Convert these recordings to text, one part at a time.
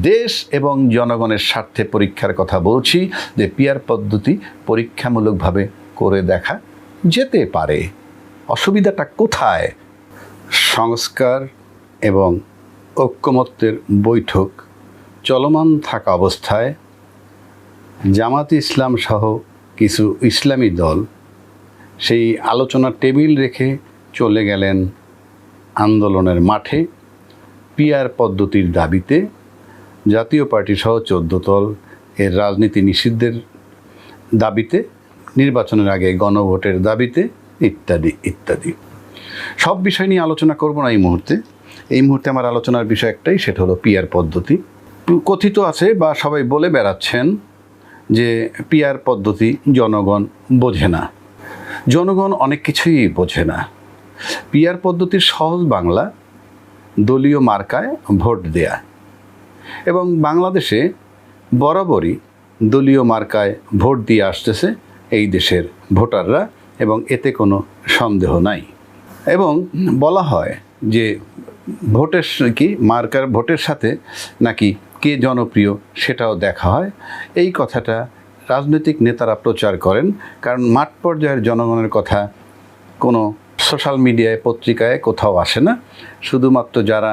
দেশ এবং জনগণের স্বার্থে পরীক্ষার কথা বলছি, যে পিআর পদ্ধতি পরীক্ষামূলকভাবে করে দেখা যেতে পারে। অসুবিধাটা কোথায়? সংস্কার এবং ঐক্যমত্যের বৈঠক চলমান থাকা অবস্থায় জামাতে ইসলাম সহ কিছু ইসলামী দল সেই আলোচনার টেবিল রেখে চলে গেলেন আন্দোলনের মাঠে পিআর পদ্ধতির দাবিতে, জাতীয় পার্টি সহ 14 দল এর রাজনীতি নিষিদ্ধের দাবিতে, নির্বাচনের আগে গণভোটের দাবিতে, ইত্যাদি ইত্যাদি। সব বিষয় নিয়ে আলোচনা করব না এই মুহূর্তে। এই মুহূর্তে আমার আলোচনার বিষয় একটাই, সেটা হলো পিআর পদ্ধতি। কথিত আছে বা সবাই বলে বেড়াচ্ছেন যে পিআর পদ্ধতি জনগণ বোঝে না। জনগণ অনেক কিছুই বোঝে না। পিআর পদ্ধতির সহজ বাংলা দলীয় মার্কায় ভোট দেয়া, এবং বাংলাদেশে বরাবরই দলীয় মার্কায় ভোট দিয়ে আসতেছে এই দেশের ভোটাররা, এবং এতে কোনো সন্দেহ নাই। এবং বলা হয় যে ভোটের মার্কার ভোটের সাথে নাকি কে জনপ্রিয় সেটাও দেখা হয়। এই কথাটা রাজনৈতিক নেতারা প্রচার করেন, কারণ মাঠ পর্যায়ের জনগণের কথা কোনো সোশ্যাল মিডিয়ায় পত্রিকায় কোথাও আসে না। শুধুমাত্র যারা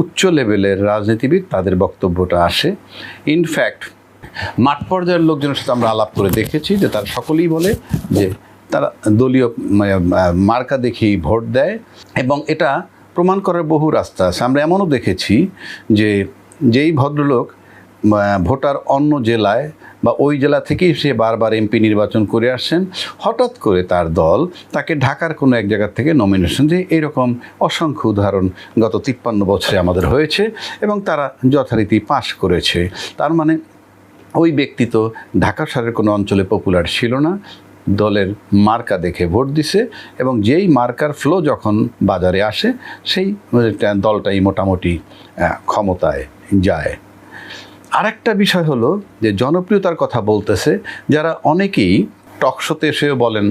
উচ্চ লেভেলের রাজনীতিবিদ তাদের বক্তব্যটা আসে। ইনফ্যাক্ট মাঠ পর্যায়ের লোকজনের সাথে আমরা আলাপ করে দেখেছি যে তারা সকলেই বলে যে তারা দলীয় মার্কা দেখেই ভোট দেয়, এবং এটা প্রমাণ করার বহু রাস্তা আছে। আমরা এমনও দেখেছি যে যেই ভদ্রলোক ভোটার অন্য জেলায় বা ওই জেলা থেকেই সে বারবার এমপি নির্বাচন করে আসছেন, হঠাৎ করে তার দল তাকে ঢাকার কোনো এক জায়গা থেকে নমিনেশন দিয়ে, এরকম অসংখ্য উদাহরণ গত 53 বছরে আমাদের হয়েছে, এবং তারা যথারীতি পাশ করেছে। তার মানে ওই ব্যক্তি তো ঢাকা শহরের কোনো অঞ্চলে পপুলার ছিল না, দলের মার্কা দেখে ভোট দিছে, এবং যেই মার্কার ফ্লো যখন বাজারে আসে সেই দলটাই মোটামুটি ক্ষমতায় যায়। আরেকটা বিষয় হলো যে জনপ্রিয়তার কথা বলতেছে যারা, অনেকেই টকশোতে এসেও বলেন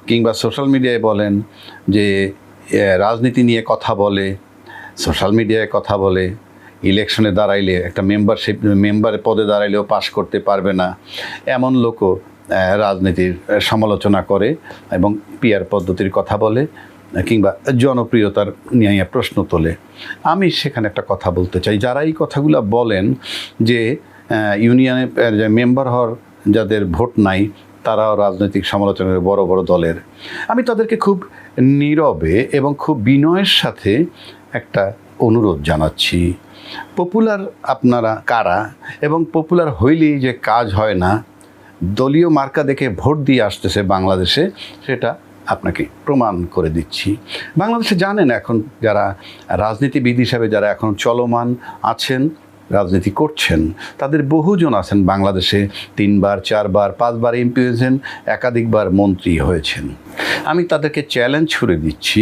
কিংবা সোশ্যাল মিডিয়ায় বলেন যে রাজনীতি নিয়ে কথা বলে, সোশ্যাল মিডিয়ায় কথা বলে, ইলেকশনে দাঁড়াইলে একটা মেম্বারের পদে দাঁড়াইলেও পাশ করতে পারবে না, এমন লোকও রাজনীতির সমালোচনা করে এবং পিআর পদ্ধতির কথা বলে কিংবা জনপ্রিয়তার নিয়ে প্রশ্ন তোলে। আমি সেখানে একটা কথা বলতে চাই, যারা এই কথাগুলো বলেন যে ইউনিয়নে মেম্বার হওয়ার যাদের ভোট নাই তারাও রাজনৈতিক সমালোচনার বড় বড় দলের, আমি তাদেরকে খুব নীরবে এবং খুব বিনয়ের সাথে একটা অনুরোধ জানাচ্ছি। পপুলার আপনারা কারা, এবং পপুলার হইলেই যে কাজ হয় না, দলীয় মার্কা দেখে ভোট দিয়ে আসতেছে বাংলাদেশে, সেটা আপনাকে প্রমাণ করে দিচ্ছি। বাংলাদেশে জানেন এখন যারা রাজনীতিবিদ হিসাবে যারা এখন চলমান আছেন, রাজনীতি করছেন, তাদের বহুজন আছেন বাংলাদেশে 3 বার 4 বার 5 বার এমপি হয়েছেন, একাধিকবার মন্ত্রী হয়েছেন। আমি তাদেরকে চ্যালেঞ্জ ছুড়ে দিচ্ছি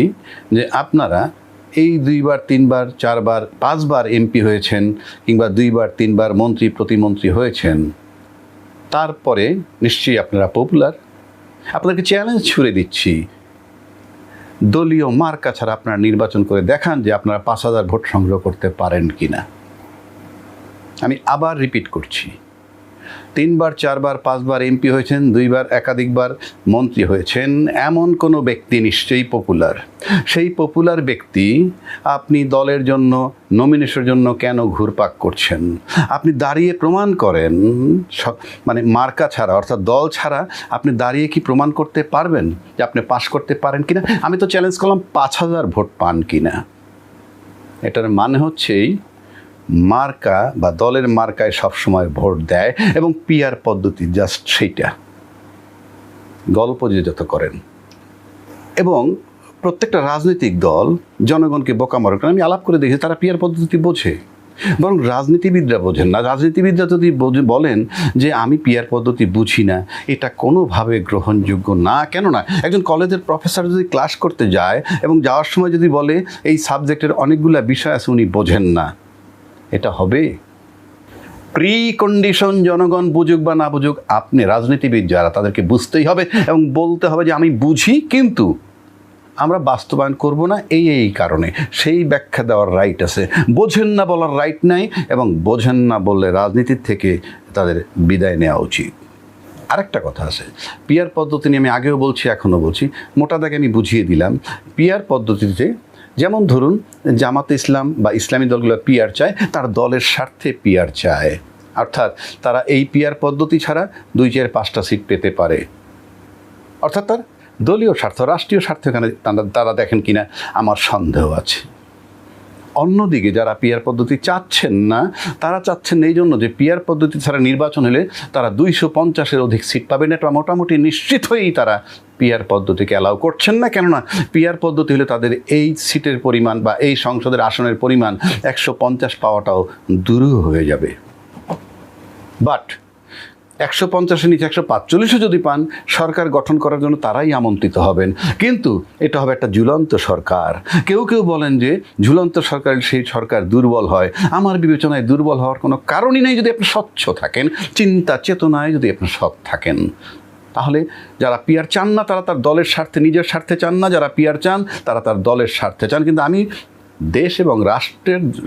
যে আপনারা এই 2 বার 3 বার 4 বার 5 বার এমপি হয়েছেন কিংবা 2 বার 3 বার মন্ত্রী প্রতিমন্ত্রী হয়েছেন, তারপরে নিশ্চয়ই আপনারা পপুলার। আপনাদেরকে চ্যালেঞ্জ ছুড়ে দিচ্ছি, দলীয় মার্কা ছাড়া আপনারা নির্বাচন করে দেখান যে আপনারা 5000 ভোট সংগ্রহ করতে পারেন কিনা। আমি আবার রিপিট করছি, 3 বার 4 বার 5 বার এমপি হয়েছেন, 2 বার একাধিকবার মন্ত্রী হয়েছেন, এমন কোনো ব্যক্তি নিশ্চয়ই পপুলার। সেই পপুলার ব্যক্তি আপনি দলের জন্য নমিনেশনের জন্য কেন ঘুরপাক করছেন? আপনি দাঁড়িয়ে প্রমাণ করেন, মানে মার্কা ছাড়া অর্থাৎ দল ছাড়া আপনি দাঁড়িয়ে কি প্রমাণ করতে পারবেন যে আপনি পাশ করতে পারেন কিনা? আমি তো চ্যালেঞ্জ করলাম 5000 ভোট পান কিনা। এটার মানে হচ্ছেই মার্কা বা দলের মার্কায় সবসময় ভোট দেয়, এবং পিআর পদ্ধতি জাস্ট সেইটা গল্প যে যত করেন। এবং প্রত্যেকটা রাজনৈতিক দল জনগণকে বোকা মনে করেন। আমি আলাপ করে দেখি তারা পিআর পদ্ধতি বোঝে, বরং রাজনীতিবিদরা বোঝেন না। রাজনীতিবিদরা যদি বলেন যে আমি পিআর পদ্ধতি বুঝি না, এটা কোনোভাবে গ্রহণযোগ্য না। কেননা একজন কলেজের প্রফেসর যদি ক্লাস করতে যায় এবং যাওয়ার সময় যদি বলে এই সাবজেক্টের অনেকগুলো বিষয় আছে উনি বোঝেন না, এটা হবে? প্রি কন্ডিশন জনগণ বুঝুক বা না বুঝুক, আপনি রাজনীতিবিদ যারা তাদেরকে বুঝতেই হবে এবং বলতে হবে যে আমি বুঝি, কিন্তু আমরা বাস্তবায়ন করব না এই কারণে, সেই ব্যাখ্যা দেওয়ার রাইট আছে। বোঝেন না বলার রাইট নাই, এবং বোঝেন না বললে রাজনীতির থেকে তাদের বিদায় নেওয়া উচিত। আরেকটা কথা আছে, পিআর পদ্ধতি নিয়ে আমি আগেও বলছি, এখনও বলছি, মোটা দাগে আমি বুঝিয়ে দিলাম। পিআর পদ্ধতিতে যেমন ধরুন জামাতে ইসলাম বা ইসলামী দলগুলো পিআর চায়, তার দলের স্বার্থে পিআর চায়, অর্থাৎ তারা এই পিআর পদ্ধতি ছাড়া 2, 4, 5টা সিট পেতে পারে, অর্থাৎ তার দলীয় স্বার্থ, রাষ্ট্রীয় স্বার্থ এখানে তারা দেখেন কিনা আমার সন্দেহ আছে। অন্যদিকে যারা পিআর পদ্ধতি চাচ্ছেন না, তারা চাচ্ছেন এই জন্য যে পিআর পদ্ধতি ছাড়া নির্বাচন হলে তারা 250-এর অধিক সিট পাবেন, এটা মোটামুটি নিশ্চিত হয়েই তারা পিআর পদ্ধতিকে অ্যালাউ করছেন না। কেননা পিআর পদ্ধতি হলে তাদের এই সিটের পরিমাণ বা এই সংসদের আসনের পরিমাণ 150 পাওয়াটাও দূর হয়ে যাবে। বাট 150-এর নিচে 145-ও যদি পান, সরকার গঠন করার জন্য তারাই আমন্ত্রিত হবেন, কিন্তু এটা হবে একটা ঝুলন্ত সরকার। কেউ বলেন যে ঝুলন্ত সরকার, সেই সরকার দুর্বল হয়। আমার বিবেচনায় দুর্বল হওয়ার কোনো কারণই নেই যদি আপনি স্বচ্ছ থাকেন, চিন্তা চেতনায় যদি আপনি সৎ থাকেন। তাহলে যারা পিআর চান না তারা তার দলের স্বার্থে, নিজের স্বার্থে চান না, যারা পিআর চান তারা তার দলের স্বার্থে চান। কিন্তু আমি দেশ এবং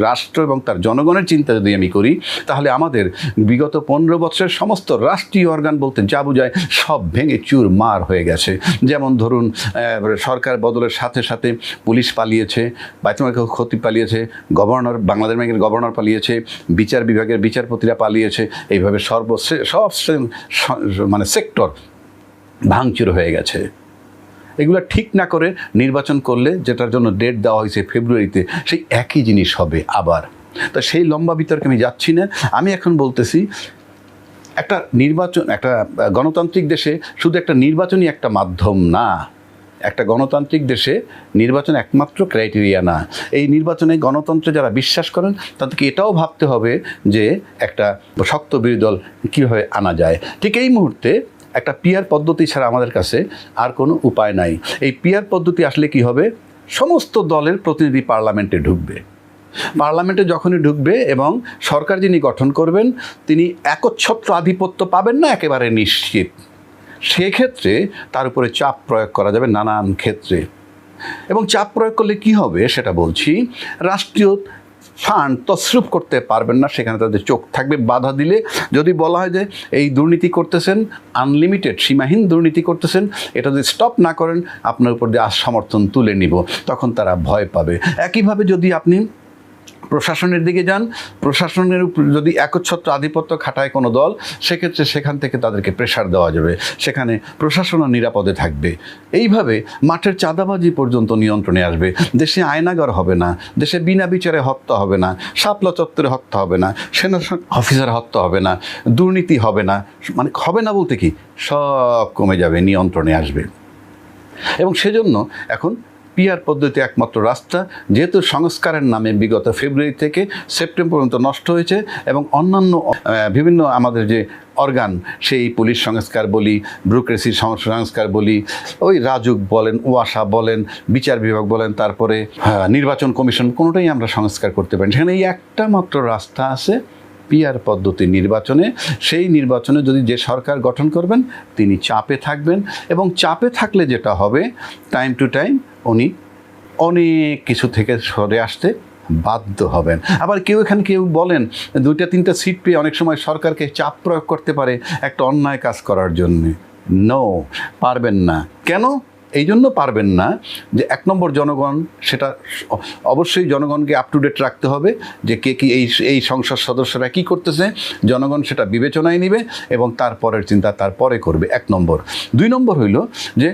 রাষ্ট্র এবং তার জনগণের চিন্তা যদি আমি করি, তাহলে আমাদের বিগত 15 বছরের সমস্ত রাষ্ট্রীয় অর্গান বলতে যা বোঝায় সব ভেঙে চুরমার হয়ে গেছে। যেমন ধরুন সরকার বদলের সাথে সাথে পুলিশ পালিয়েছে, বাইতুল ক্ষতি পালিয়েছে, গভর্নর, বাংলাদেশ ব্যাংকের গভর্নর পালিয়েছে, বিচার বিভাগের বিচারপতিরা পালিয়েছে, এইভাবে সব মানে সেক্টর ভাঙচুর হয়ে গেছে। এগুলো ঠিক না করে নির্বাচন করলে, যেটার জন্য ডেট দেওয়া হয়েছে ফেব্রুয়ারিতে, সেই একই জিনিস হবে আবার। তা সেই লম্বা বিতর্কে আমি যাচ্ছি না। আমি এখন বলতেছি একটা নির্বাচন, একটা গণতান্ত্রিক দেশে শুধু একটা নির্বাচনই একটা মাধ্যম না। একটা গণতান্ত্রিক দেশে নির্বাচন একমাত্র ক্রাইটেরিয়া না। এই নির্বাচনে গণতন্ত্রে যারা বিশ্বাস করেন তাদেরকে এটাও ভাবতে হবে যে একটা শক্ত বিরোধী দল কীভাবে আনা যায়। ঠিক এই মুহূর্তে একটা পিআর পদ্ধতি ছাড়া আমাদের কাছে আর কোনো উপায় নাই। এই পিআর পদ্ধতি আসলে কি হবে, সমস্ত দলের প্রতিনিধি পার্লামেন্টে ঢুকবে। পার্লামেন্টে যখনই ঢুকবে এবং সরকার যিনি গঠন করবেন তিনি একচ্ছত্র আধিপত্য পাবেন না, একেবারে নিশ্চিত। সেক্ষেত্রে তার উপরে চাপ প্রয়োগ করা যাবে নানান ক্ষেত্রে। এবং চাপ প্রয়োগ করলে কি হবে সেটা বলছি, রাষ্ট্রীয় ফান্ড তছরূপ করতে পারবেন না, সেখানে তাদের চোখ থাকবে। বাধা দিলে যদি বলা হয় যে এই দুর্নীতি করতেছেন, আনলিমিটেড সীমাহীন দুর্নীতি করতেছেন, এটা যদি স্টপ না করেন আপনার উপর দিয়ে সমর্থন তুলে নিব, তখন তারা ভয় পাবে। একইভাবে যদি আপনি প্রশাসনের দিকে যান, প্রশাসনের উপর যদি একচ্ছত্র আধিপত্য খাটায় কোনো দল, সেক্ষেত্রে সেখান থেকে তাদেরকে প্রেশার দেওয়া যাবে, সেখানে প্রশাসনও নিরাপদে থাকবে। এইভাবে মাঠের চাঁদাবাজি পর্যন্ত নিয়ন্ত্রণে আসবে। দেশে আয়নাগর হবে না, দেশে বিনা বিচারে হত্যা হবে না, শাপলা চত্বরে হত্যা হবে না, সেনা অফিসার হত্যা হবে না, দুর্নীতি হবে না। মানে হবে না বলতে কি, সব কমে যাবে, নিয়ন্ত্রণে আসবে। এবং সেজন্য এখন পিআর পদ্ধতি একমাত্র রাস্তা। যেহেতু সংস্কারের নামে বিগত ফেব্রুয়ারি থেকে সেপ্টেম্বর পর্যন্ত নষ্ট হয়েছে, এবং অন্যান্য বিভিন্ন আমাদের যে অর্গান, সেই পুলিশ সংস্কার বলি, ব্যুরোক্রেসির সংস্কার বলি, ওই রাজুক বলেন, ওয়াসা বলেন, বিচার বিভাগ বলেন, তারপরে নির্বাচন কমিশন, কোনোটাই আমরা সংস্কার করতে পারি। সেখানে এই একটা মাত্র রাস্তা আছে, পিআর পদ্ধতি নির্বাচনে। সেই নির্বাচনে যদি যে সরকার গঠন করবেন তিনি চাপে থাকবেন, এবং চাপে থাকলে যেটা হবে, টাইম টু টাইম উনি অনেক কিছু থেকে সরে আসতে বাধ্য হবেন। আবার কেউ বলেন 2-3টা সিট পেয়ে অনেক সময় সরকারকে চাপ প্রয়োগ করতে পারে একটা অন্যায় কাজ করার জন্যে। নো, পারবেন না। কেন? এই জন্য পারবেন না যে 1 নম্বর জনগণ, সেটা অবশ্যই জনগণকে আপ টু ডেট রাখতে হবে যে কে কি এই সংসদ সদস্যরা কি করতেছে, জনগণ সেটা বিবেচনায় নেবে এবং তারপরের চিন্তা তারপরে করবে। 1 নম্বর। 2 নম্বর হইল যে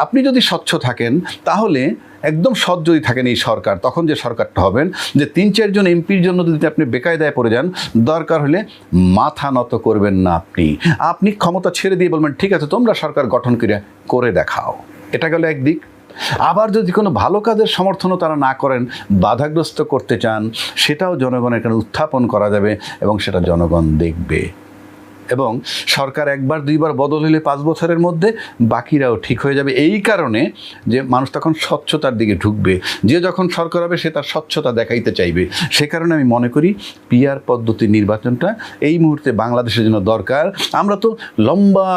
আপনি যদি স্বচ্ছ থাকেন, তাহলে একদম সৎ যদি থাকেন এই সরকার, তখন যে সরকারটা হবেন, যে 3-4 জন এমপির জন্য যদি আপনি বেকায়দায় পড়ে যান, দরকার হলে মাথা নত করবেন না। আপনি ক্ষমতা ছেড়ে দিয়ে বলবেন ঠিক আছে তোমরা সরকার গঠন করে দেখাও। এটা গেল একদিক। আবার যদি কোনো ভালো কাজের সমর্থনও তারা না করেন, বাধাগ্রস্ত করতে চান, সেটাও জনগণের এখানে উত্থাপন করা যাবে এবং সেটা জনগণ দেখবে। এবং সরকার একবার দুইবার বদল হলে 5 বছরের মধ্যে বাকিরাও ঠিক হয়ে যাবে। এই কারণে যে মানুষ তখন স্বচ্ছতার দিকে ঢুকবে, যে যখন সরকার হবে সে তার স্বচ্ছতা দেখাইতে চাইবে। সে কারণে আমি মনে করি পিআর পদ্ধতির নির্বাচনটা এই মুহূর্তে বাংলাদেশের জন্য দরকার। আমরা তো লম্বা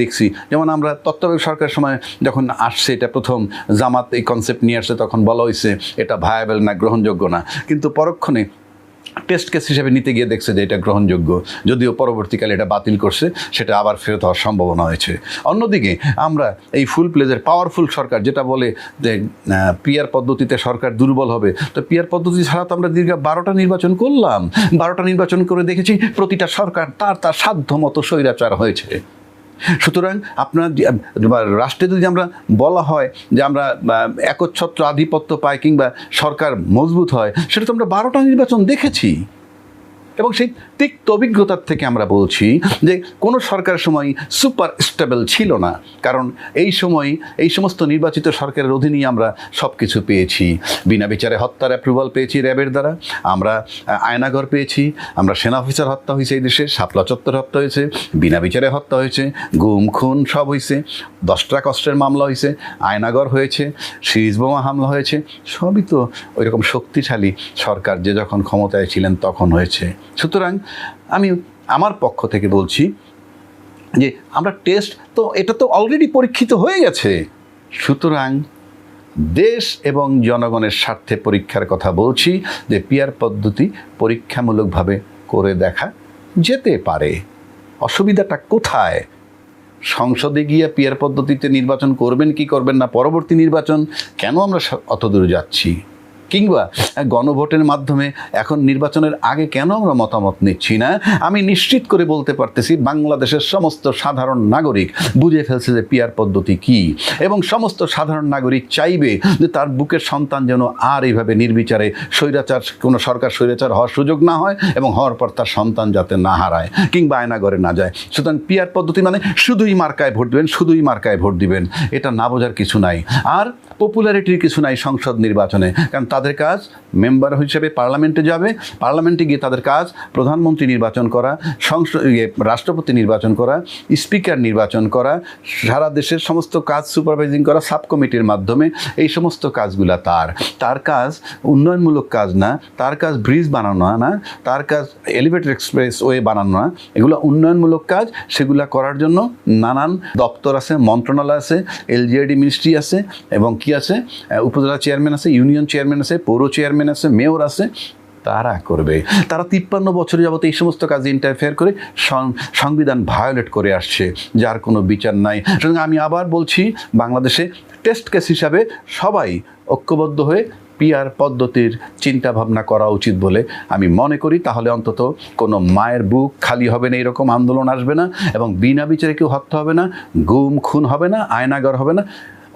দেখছি, যেমন আমরা তত্ত্বাবধায়ক সরকারের সময় যখন আসছে, এটা প্রথম জামাত এই কনসেপ্ট নিয়ে আসছে, তখন বলা হয়েছে এটা ভায়াবল না, গ্রহণযোগ্য না, কিন্তু পরক্ষণে টেস্ট কেস হিসেবে নিতে গিয়ে দেখছে যে এটা গ্রহণযোগ্য, যদিও পরবর্তীকালে এটা বাতিল করছে, সেটা আবার ফেরত হওয়ার সম্ভাবনা হয়েছে। অন্যদিকে আমরা এই ফুল প্লেজের পাওয়ারফুল সরকার যেটা বলে যে পিআর পদ্ধতিতে সরকার দুর্বল হবে, তো পিআর পদ্ধতি ছাড়া তো আমরা দীর্ঘ 12টা নির্বাচন করলাম, 12টা নির্বাচন করে দেখেছি প্রতিটা সরকার তার সাধ্য মতো স্বৈরাচার হয়েছে। সুতরাং আপনার রাষ্ট্রে যদি আমরা বলা হয় যে আমরা একচ্ছত্র আধিপত্য পাই কিংবা সরকার মজবুত হয়, সেটা তো আমরা 12টা নির্বাচন দেখেছি। এবং সেই তিক্ত অভিজ্ঞতার থেকে আমরা বলছি যে কোনো সরকারের সময় সুপার স্টেবল ছিল না, কারণ এই সময় এই সমস্ত নির্বাচিত সরকারের অধীনেই আমরা সব কিছু পেয়েছি। বিনা বিচারে হত্যার অ্যাপ্রুভাল পেয়েছি র্যাবের দ্বারা, আমরা আয়নাঘর পেয়েছি, আমরা সেনা অফিসার হত্যা হয়েছে এই দেশে, শাপলা চত্বর হত্যা হয়েছে, বিনা বিচারে হত্যা হয়েছে, গুম খুন সব হয়েছে, 10টা কষ্টের মামলা হয়েছে, আয়নাঘর হয়েছে, সিরিজ বোমা হামলা হয়েছে, সবই তো ওই রকম শক্তিশালী সরকার যে যখন ক্ষমতায় ছিলেন তখন হয়েছে। সুতরাং আমি আমার পক্ষ থেকে বলছি যে আমরা টেস্ট তো এটা তো অলরেডি পরীক্ষিত হয়ে গেছে। সুতরাং দেশ এবং জনগণের স্বার্থে পরীক্ষার কথা বলছি যে পিআর পদ্ধতি পরীক্ষামূলকভাবে করে দেখা যেতে পারে। অসুবিধাটা কোথায়? সংসদে গিয়ে পিআর পদ্ধতিতে নির্বাচন করবেন কি করবেন না, পরবর্তী নির্বাচন কেন আমরা অত দূর যাচ্ছি, কিংবা গণভোটের মাধ্যমে এখন নির্বাচনের আগে কেন আমরা মতামত নিচ্ছি না? আমি নিশ্চিত করে বলতে পারতেছি বাংলাদেশের সমস্ত সাধারণ নাগরিক বুঝে ফেলছে যে পিআর পদ্ধতি কি, এবং সমস্ত সাধারণ নাগরিক চাইবে যে তার বুকের সন্তান যেন আর এইভাবে নির্বিচারে স্বৈরাচার, কোনো সরকার স্বৈরাচার হওয়ার সুযোগ না হয়, এবং হওয়ার পর তার সন্তান যাতে না হারায় কিংবা আয়নাঘরে না যায়। সুতরাং পিআর পদ্ধতি মানে শুধুই মার্কায় ভোট দিবেন, শুধুই মার্কায় ভোট দিবেন, এটা না বোঝার কিছু নাই। আর পপুলারিটির কিছু নাই সংসদ নির্বাচনে, কারণ তাদের কাজ মেম্বার হিসেবে পার্লামেন্টে যাবে, পার্লামেন্টে গিয়ে তাদের কাজ প্রধানমন্ত্রী নির্বাচন করা, রাষ্ট্রপতি নির্বাচন করা, স্পিকার নির্বাচন করা, সারা দেশের সমস্ত কাজ সুপারভাইজিং করা সাব কমিটির মাধ্যমে। এই সমস্ত কাজগুলা তার কাজ উন্নয়নমূলক কাজ না, তার কাজ ব্রিজ বানানো না, তার কাজ এলিভেটেড এক্সপ্রেস ওয়ে বানানো না, এগুলো উন্নয়নমূলক কাজ। সেগুলা করার জন্য নানান দপ্তর আছে, মন্ত্রণালয় আছে, এলজিআইডি মিনিস্ট্রি আছে, এবং কি আছে, উপজেলা চেয়ারম্যান আছে, ইউনিয়ন চেয়ারম্যান আছে, পৌর চেয়ারম্যান আছে, মেয়র আছে, তারা করবে। তারা 53 বছর যাবত এই সমস্ত কাজে ইন্টারফেয়ার করে সংবিধান ভায়োলেট করে আসছে, যার কোনো বিচার নাই। সুতরাং আমি আবার বলছি, বাংলাদেশে টেস্ট কেস হিসাবে সবাই ঐক্যবদ্ধ হয়ে পিআর পদ্ধতির চিন্তা ভাবনা করা উচিত বলে আমি মনে করি। তাহলে অন্তত কোনো মায়ের বুক খালি হবে না, এরকম আন্দোলন আসবে না, এবং বিনা বিচারে কেউ হত্যা হবে না, গুম খুন হবে না, আয়নাঘর হবে না,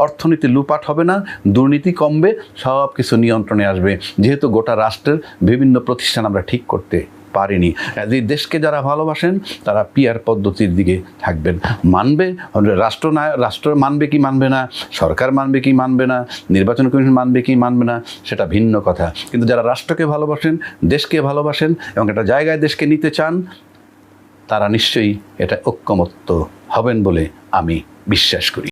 অর্থনীতি লুপাট হবে না, দুর্নীতি কমবে, সব কিছু নিয়ন্ত্রণে আসবে। যেহেতু গোটা রাষ্ট্রের বিভিন্ন প্রতিষ্ঠান আমরা ঠিক করতে পারিনি, এই দেশকে যারা ভালোবাসেন তারা পিআর পদ্ধতির দিকে থাকবেন। মানবে রাষ্ট্র মানবে কি মানবে না, সরকার মানবে কি মানবে না, নির্বাচন কমিশন মানবে কি মানবে না, সেটা ভিন্ন কথা। কিন্তু যারা রাষ্ট্রকে ভালোবাসেন, দেশকে ভালোবাসেন এবং একটা জায়গায় দেশকে নিতে চান, তারা নিশ্চয়ই এটা ঐক্যমত্য হবেন বলে আমি বিশ্বাস করি।